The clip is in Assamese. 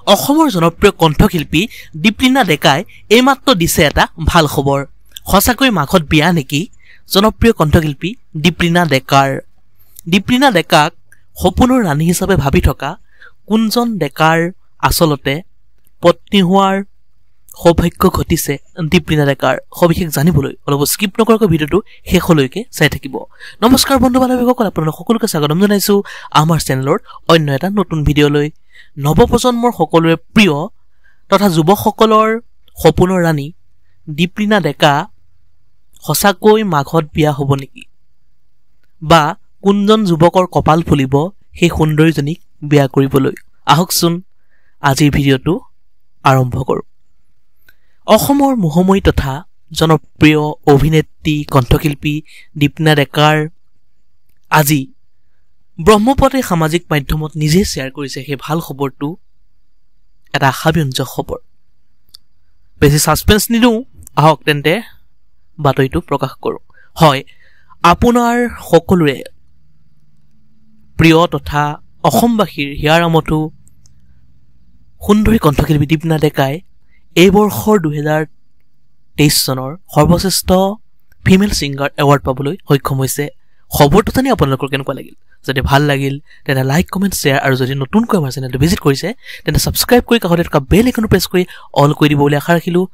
অসমৰ জনপ্ৰিয় কণ্ঠশিল্পী দীপলিনা ডেকাই এইমাত্ৰ দিছে এটা ভাল খবৰ সঁচাকৈ মাঘত বিয়া নেকি জনপ্ৰিয় কণ্ঠশিল্পী দীপলিনা ডেকাৰ দীপলিনা ডেকাক সপোনৰ ৰাণী হিচাপে ভাবি থকা কোনজন ডেকাৰ আসলতে পত্নী হোৱাৰ সৌভাগ্য ঘটিছে দীপলিনা ডেকাৰ সবিশেষ জানিবলৈ অলপ স্কিপ নকৰাকৈ ভিডিঅ'টো শেষলৈকে চাই থাকিব নমস্কাৰ বন্ধু বান্ধৱীসকল আপোনালোক সকলোকে স্বাগতম জনাইছো আমাৰ চেনেলৰ অন্য এটা নতুন ভিডিঅ'লৈ নৱপ্ৰজন্মৰ সকলোৰে প্ৰিয় তথা যুৱকসকলৰ সপোনৰ ৰাণী দীপলিনা ডেকা সঁচাকৈ মাঘত বিয়া হ'ব নেকি বা কোনজন যুৱকৰ কপাল ফুলিব সেই সুন্দৰীজনীক বিয়া কৰিবলৈ আহকচোন আজিৰ ভিডিঅ'টো আৰম্ভ কৰোঁ অসমৰ মোহময়ী তথা জনপ্ৰিয় অভিনেত্ৰী কণ্ঠশিল্পী দীপলিনা ডেকাৰ আজি ব্ৰহ্মপুত্ৰৰ সামাজিক মাধ্যমত নিজে শ্বেয়াৰ কৰিছে সেই ভাল খবৰটো এটা আশাব্যঞ্জক খবৰ বেছি সাসপেন্স নিদিওঁ আহক তেন্তে বাতৰিটো প্ৰকাশ কৰোঁ হয় আপোনাৰ সকলোৰে প্ৰিয় তথা অসমবাসীৰ হিয়াৰ আমঠু সুন্দৰী কণ্ঠশিল্পী দীপলিনা ডেকাই এই বৰ্ষৰ 2023 চনৰ সৰ্বশ্ৰেষ্ঠ ফিমেল ছিংগাৰ এৱাৰ্ড পাবলৈ সক্ষম হৈছে খবৰটো জানি আপোনালোকৰ কেনেকুৱা লাগিল যদি ভাল লাগিল তেন্তে লাইক কমেণ্ট শ্বেয়াৰ আৰু যদি নতুনকৈ আমাৰ চেনেলটো ভিজিট কৰিছে তেন্তে ছাবস্ক্ৰাইব কৰি কাষতে থকা বেল আইকনটো প্ৰেছ কৰি অল কৰি দিব বুলি আশা ৰাখিলোঁ